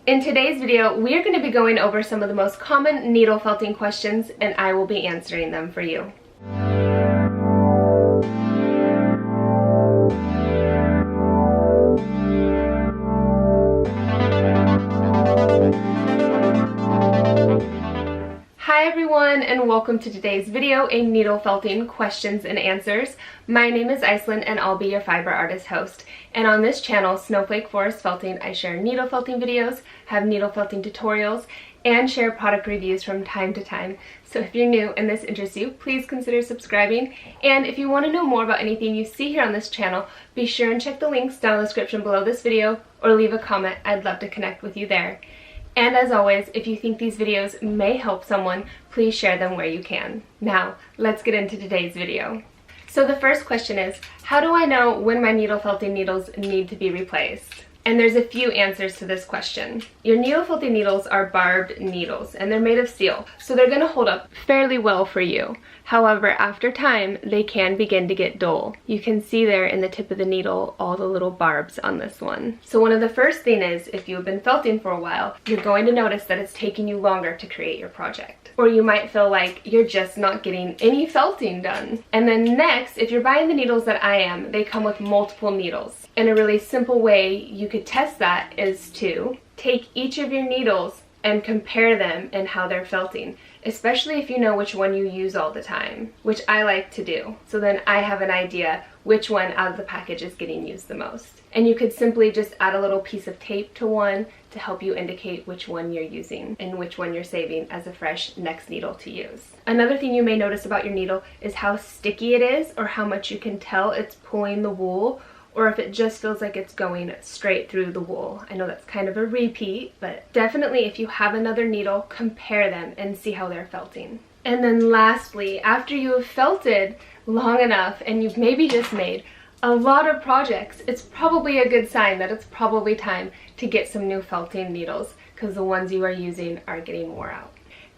In today's video, we are going to be going over some of the most common needle felting questions, and I will be answering them for you. Hi everyone, and welcome to today's video, a needle felting questions and answers. My name is Iceland and I'll be your fiber artist host. And on this channel, Snowflake Forest Felting, I share needle felting videos, have needle felting tutorials, and share product reviews from time to time. So if you're new and this interests you, please consider subscribing. And if you want to know more about anything you see here on this channel, be sure and check the links down in the description below this video or leave a comment. I'd love to connect with you there. And as always, if you think these videos may help someone, please share them where you can. Now, let's get into today's video. So the first question is, how do I know when my needle felting needles need to be replaced? And there's a few answers to this question. Your needle felting needles are barbed needles and they're made of steel, so they're going to hold up fairly well for you. However, after time, they can begin to get dull. You can see there in the tip of the needle all the little barbs on this one. So one of the first things is, if you've been felting for a while, you're going to notice that it's taking you longer to create your project. Or you might feel like you're just not getting any felting done. And then next, if you're buying the needles that I am, they come with multiple needles. And a really simple way you could test that is to take each of your needles and compare them and how they're felting, especially if you know which one you use all the time, which I like to do. So then I have an idea which one out of the package is getting used the most. And you could simply just add a little piece of tape to one to help you indicate which one you're using and which one you're saving as a fresh next needle to use. Another thing you may notice about your needle is how sticky it is, or how much you can tell it's pulling the wool, or if it just feels like it's going straight through the wool. I know that's kind of a repeat, but definitely if you have another needle, compare them and see how they're felting. And then lastly, after you have felted long enough and you've maybe just made a lot of projects, it's probably a good sign that it's probably time to get some new felting needles, because the ones you are using are getting wore out.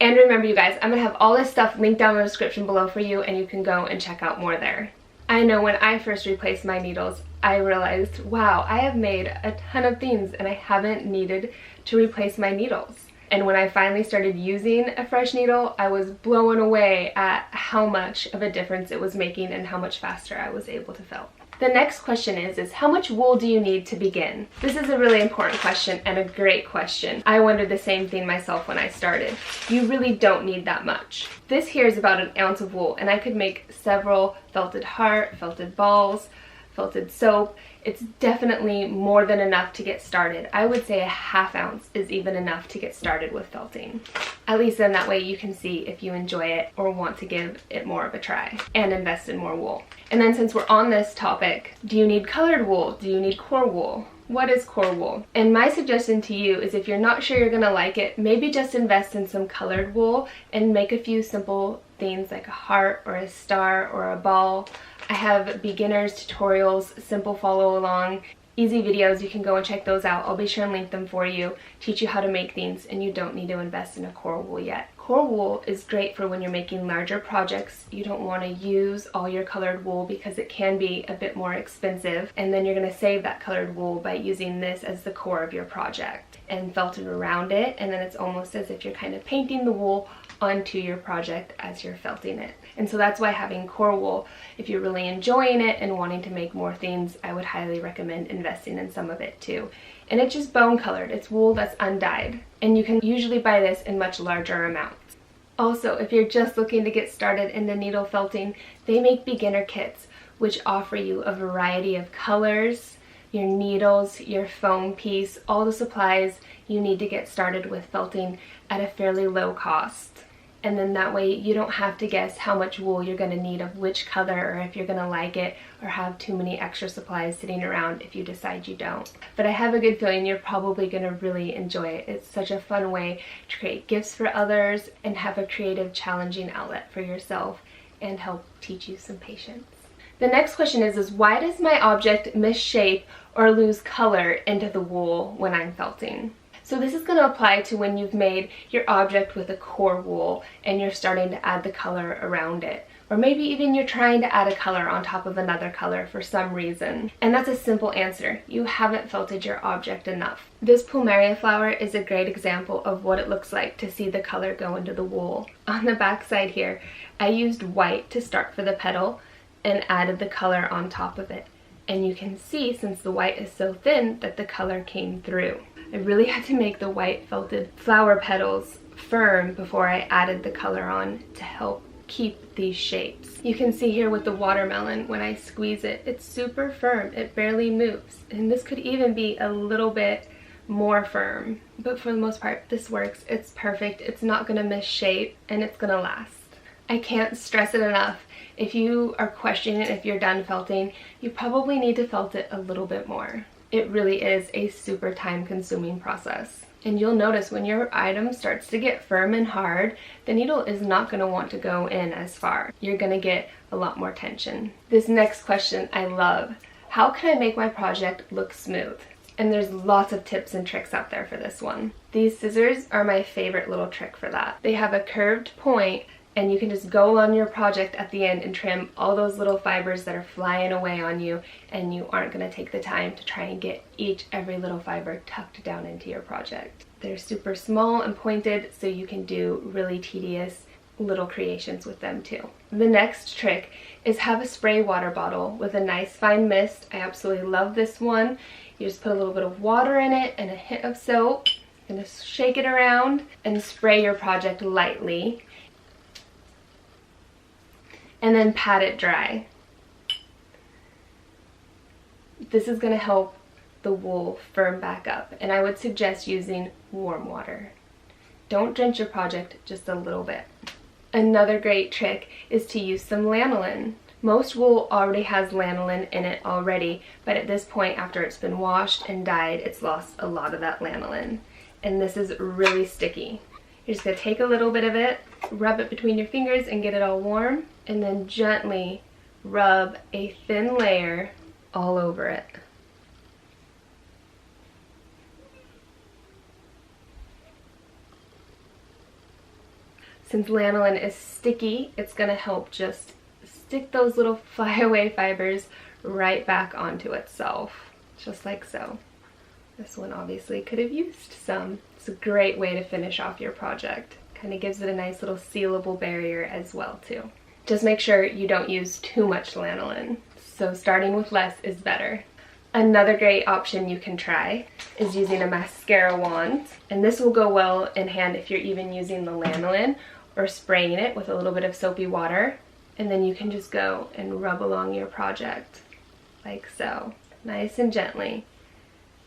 And remember you guys, I'm going to have all this stuff linked down in the description below for you, and you can go and check out more there. I know when I first replaced my needles, I realized, wow, I have made a ton of things and I haven't needed to replace my needles. And when I finally started using a fresh needle, I was blown away at how much of a difference it was making and how much faster I was able to felt. The next question is how much wool do you need to begin? This is a really important question and a great question. I wondered the same thing myself when I started. You really don't need that much. This here is about 1 ounce of wool, and I could make several felted heart, felted balls, felted soap. It's definitely more than enough to get started. I would say 1/2 ounce is even enough to get started with felting. At least then that way you can see if you enjoy it or want to give it more of a try and invest in more wool. And then since we're on this topic, do you need colored wool? Do you need core wool? What is core wool? And my suggestion to you is, if you're not sure you're gonna like it, maybe just invest in some colored wool and make a few simple things like a heart or a star or a ball. I have beginners tutorials, simple follow along, easy videos. You can go and check those out. I'll be sure and link them for you, teach you how to make things, and you don't need to invest in a core wool yet. Core wool is great for when you're making larger projects. You don't want to use all your colored wool because it can be a bit more expensive, and then you're going to save that colored wool by using this as the core of your project and felted around it, and then it's almost as if you're kind of painting the wool onto your project as you're felting it. And so that's why having core wool, if you're really enjoying it and wanting to make more things, I would highly recommend investing in some of it too. And it's just bone colored. It's wool that's undyed, and you can usually buy this in much larger amounts. Also, if you're just looking to get started into needle felting, they make beginner kits which offer you a variety of colors, your needles, your foam piece, all the supplies you need to get started with felting at a fairly low cost. And then that way you don't have to guess how much wool you're going to need of which color, or if you're going to like it, or have too many extra supplies sitting around if you decide you don't. But I have a good feeling you're probably going to really enjoy it. It's such a fun way to create gifts for others and have a creative, challenging outlet for yourself and help teach you some patience. The next question is why does my object misshape or lose color into the wool when I'm felting? So this is going to apply to when you've made your object with a core wool and you're starting to add the color around it, Or maybe even you're trying to add a color on top of another color for some reason. And that's a simple answer. You haven't felted your object enough. This plumeria flower is a great example of what it looks like to see the color go into the wool. On the back side here, I used white to start for the petal and added the color on top of it. And you can see, since the white is so thin, that the color came through. I really had to make the white felted flower petals firm before I added the color on to help keep these shapes. You can see here with the watermelon, when I squeeze it, it's super firm. It barely moves. And this could even be a little bit more firm. But for the most part, this works. It's perfect. It's not going to miss shape, and it's going to last. I can't stress it enough. If you are questioning if you're done felting, you probably need to felt it a little bit more. It really is a super time-consuming process. And you'll notice when your item starts to get firm and hard, the needle is not going to want to go in as far. You're going to get a lot more tension. This next question I love. How can I make my project look smooth? And there's lots of tips and tricks out there for this one. These scissors are my favorite little trick for that. They have a curved point, and you can just go on your project at the end and trim all those little fibers that are flying away on you, and you aren't going to take the time to try and get every little fiber tucked down into your project. They're super small and pointed, so you can do really tedious little creations with them too. The next trick is have a spray water bottle with a nice fine mist. I absolutely love this one. You just put a little bit of water in it and a hint of soap. You're going to shake it around and spray your project lightly. And then pat it dry. This is going to help the wool firm back up, and I would suggest using warm water. Don't drench your project, just a little bit. Another great trick is to use some lanolin. Most wool already has lanolin in it already, but at this point, after it's been washed and dyed, it's lost a lot of that lanolin. And this is really sticky. You're just going to take a little bit of it, rub it between your fingers and get it all warm, and then gently rub a thin layer all over it. Since lanolin is sticky, it's going to help just stick those little flyaway fibers right back onto itself, just like so. This one obviously could have used some. It's a great way to finish off your project. Kind of gives it a nice little sealable barrier as well too. Just make sure you don't use too much lanolin. So starting with less is better. Another great option you can try is using a mascara wand. And this will go well in hand if you're even using the lanolin or spraying it with a little bit of soapy water. And then you can just go and rub along your project like so, nice and gently,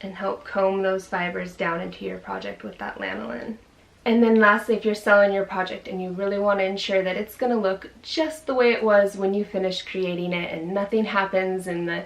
and help comb those fibers down into your project with that lanolin. And then lastly, if you're selling your project and you really want to ensure that it's going to look just the way it was when you finished creating it and nothing happens in the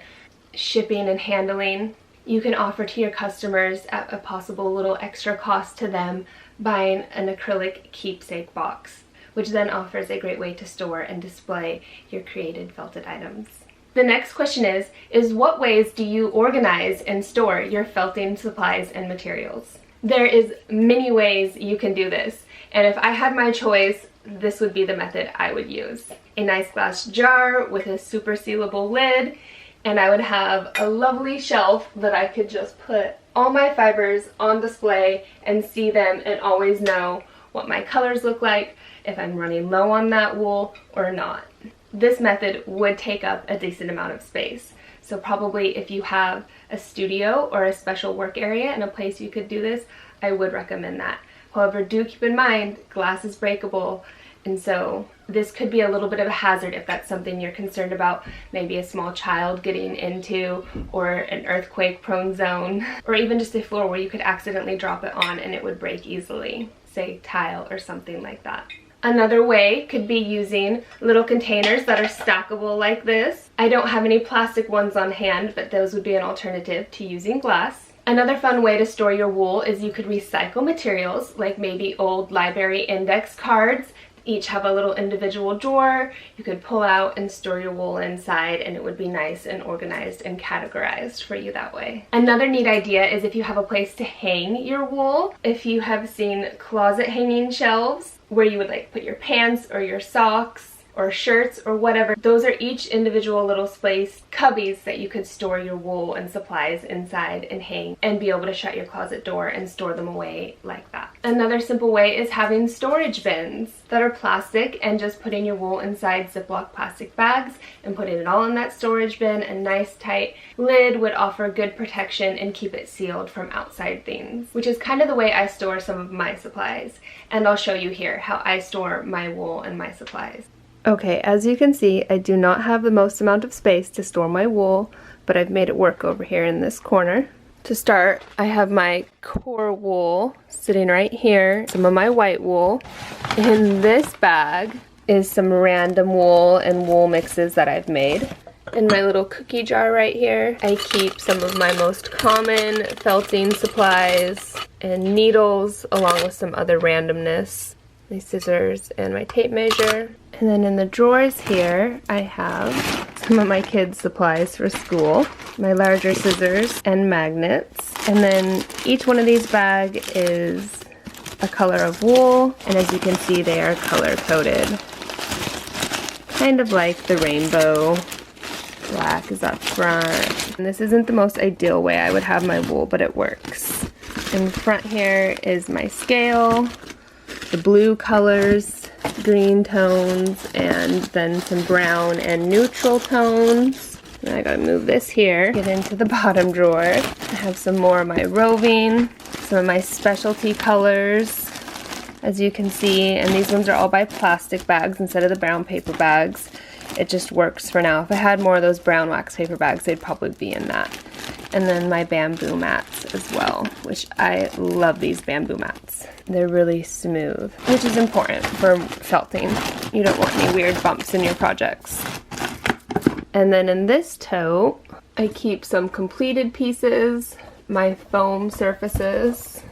shipping and handling, you can offer to your customers at a possible little extra cost to them buying an acrylic keepsake box, which then offers a great way to store and display your created felted items. The next question is what ways do you organize and store your felting supplies and materials? There is many ways you can do this, and if I had my choice, this would be the method I would use. A nice glass jar with a super sealable lid, and I would have a lovely shelf that I could just put all my fibers on display and see them and always know what my colors look like, if I'm running low on that wool or not. This method would take up a decent amount of space. So probably if you have a studio or a special work area and a place you could do this, I would recommend that. However, do keep in mind, glass is breakable, and so this could be a little bit of a hazard if that's something you're concerned about, maybe a small child getting into, or an earthquake-prone zone, or even just a floor where you could accidentally drop it on and it would break easily, say tile or something like that. Another way could be using little containers that are stackable like this. I don't have any plastic ones on hand, but those would be an alternative to using glass. Another fun way to store your wool is you could recycle materials, like maybe old library index cards. Each have a little individual drawer. You could pull out and store your wool inside, and it would be nice and organized and categorized for you that way. Another neat idea is if you have a place to hang your wool. If you have seen closet hanging shelves where you would like put your pants or your socks or shirts or whatever. Those are each individual little space cubbies that you could store your wool and supplies inside and hang and be able to shut your closet door and store them away like that. Another simple way is having storage bins that are plastic and just putting your wool inside Ziploc plastic bags and putting it all in that storage bin. A nice tight lid would offer good protection and keep it sealed from outside things, which is kind of the way I store some of my supplies. And I'll show you here how I store my wool and my supplies. Okay, as you can see, I do not have the most amount of space to store my wool, but I've made it work over here in this corner. To start, I have my core wool sitting right here, some of my white wool. In this bag is some random wool and wool mixes that I've made. In my little cookie jar right here, I keep some of my most common felting supplies and needles, along with some other randomness. My scissors and my tape measure. And then in the drawers here, I have some of my kids' supplies for school, my larger scissors and magnets. And then each one of these bags is a color of wool, and as you can see, they are color coded. Kind of like the rainbow. Black is up front. And this isn't the most ideal way I would have my wool, but it works. In front here is my scale, the blue colors, green tones, and then some brown and neutral tones. And I gotta move this here, get into the bottom drawer. I have some more of my roving, some of my specialty colors, as you can see, and these ones are all by plastic bags instead of the brown paper bags. It just works for now. If I had more of those brown wax paper bags, they'd probably be in that. And then my bamboo mats as well, which I love these bamboo mats. They're really smooth, which is important for felting. You don't want any weird bumps in your projects. And then in this tote, I keep some completed pieces, my foam surfaces,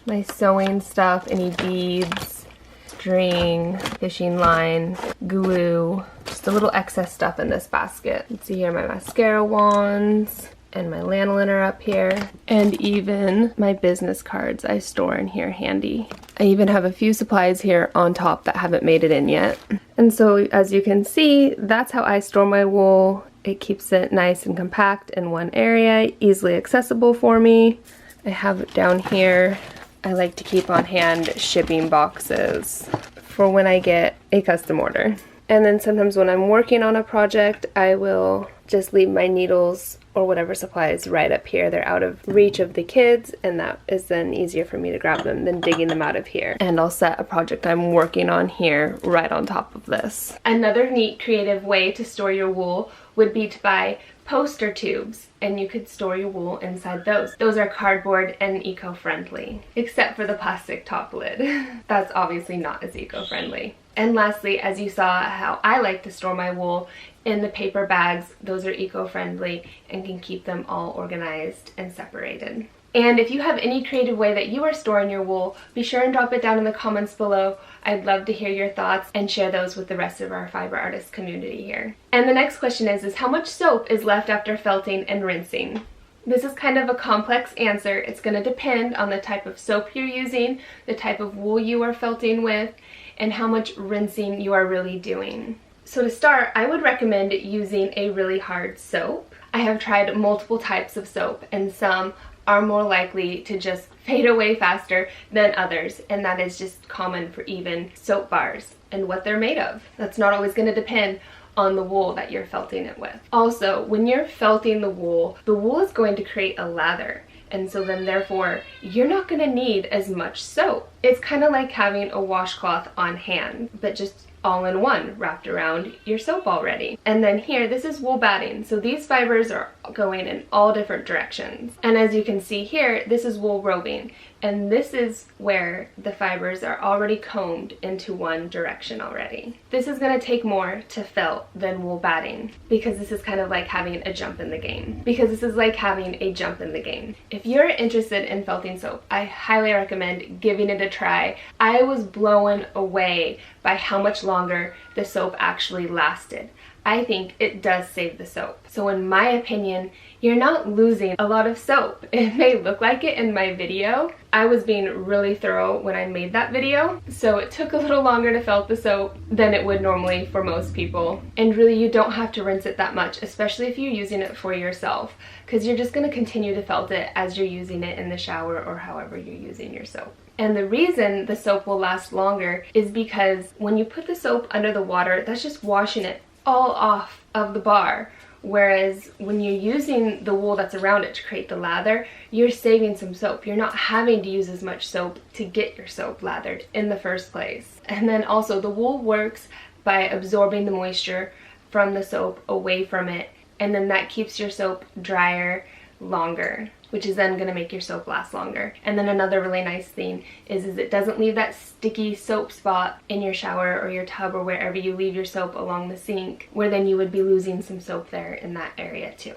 my sewing stuff, any beads, string, fishing line, glue, just a little excess stuff in this basket. You can see here my mascara wands and my lanolin are up here, and even my business cards I store in here handy. I even have a few supplies here on top that haven't made it in yet. And so as you can see, that's how I store my wool. It keeps it nice and compact in one area, easily accessible for me. I have it down here. I like to keep on hand shipping boxes for when I get a custom order. And then sometimes when I'm working on a project, I will just leave my needles or whatever supplies right up here. They're out of reach of the kids, and that is then easier for me to grab them than digging them out of here. And I'll set a project I'm working on here right on top of this. Another neat creative way to store your wool would be to buy poster tubes, and you could store your wool inside those. Those are cardboard and eco-friendly, except for the plastic top lid. That's obviously not as eco-friendly. And lastly, as you saw how I like to store my wool in the paper bags, those are eco-friendly and can keep them all organized and separated. And if you have any creative way that you are storing your wool, be sure and drop it down in the comments below. I'd love to hear your thoughts and share those with the rest of our fiber artist community here. And the next question is how much soap is left after felting and rinsing? This is kind of a complex answer. It's going to depend on the type of soap you're using, the type of wool you are felting with, and how much rinsing you are really doing. So to start, I would recommend using a really hard soap. I have tried multiple types of soap, and some are more likely to just fade away faster than others, and that is just common for even soap bars and what they're made of. That's not always going to depend on the wool that you're felting it with. Also, when you're felting the wool is going to create a lather, and so then therefore you're not going to need as much soap. It's kind of like having a washcloth on hand, but just all in one, wrapped around your soap already. And then here, this is wool batting. So these fibers are going in all different directions. And as you can see here, this is wool roving. And this is where the fibers are already combed into one direction already. This is going to take more to felt than wool batting, because this is kind of like having a jump in the game. If you're interested in felting soap, I highly recommend giving it a try. I was blown away by how much longer the soap actually lasted. I think it does save the soap. So in my opinion, you're not losing a lot of soap. It may look like it in my video. I was being really thorough when I made that video, so it took a little longer to felt the soap than it would normally for most people. And really, you don't have to rinse it that much, especially if you're using it for yourself, because you're just going to continue to felt it as you're using it in the shower or however you're using your soap. And the reason the soap will last longer is because when you put the soap under the water, that's just washing it all off of the bar. Whereas when you're using the wool that's around it to create the lather, you're saving some soap. You're not having to use as much soap to get your soap lathered in the first place. And then also the wool works by absorbing the moisture from the soap away from it, and then that keeps your soap drier longer, which is then going to make your soap last longer. And then another really nice thing is it doesn't leave that sticky soap spot in your shower or your tub or wherever you leave your soap along the sink, where then you would be losing some soap there in that area too.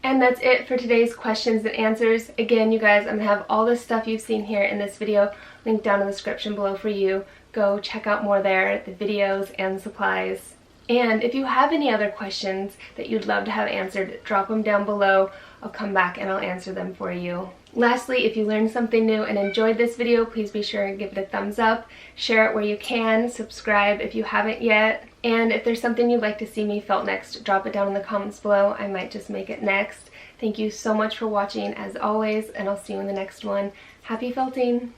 And that's it for today's questions and answers. Again, you guys, I'm going to have all the stuff you've seen here in this video linked down in the description below for you. Go check out more there, the videos and supplies. And if you have any other questions that you'd love to have answered, drop them down below. I'll come back and I'll answer them for you. Lastly, if you learned something new and enjoyed this video, please be sure and give it a thumbs up, share it where you can, subscribe if you haven't yet, and if there's something you'd like to see me felt next, drop it down in the comments below. I might just make it next. Thank you so much for watching as always, and I'll see you in the next one. Happy felting!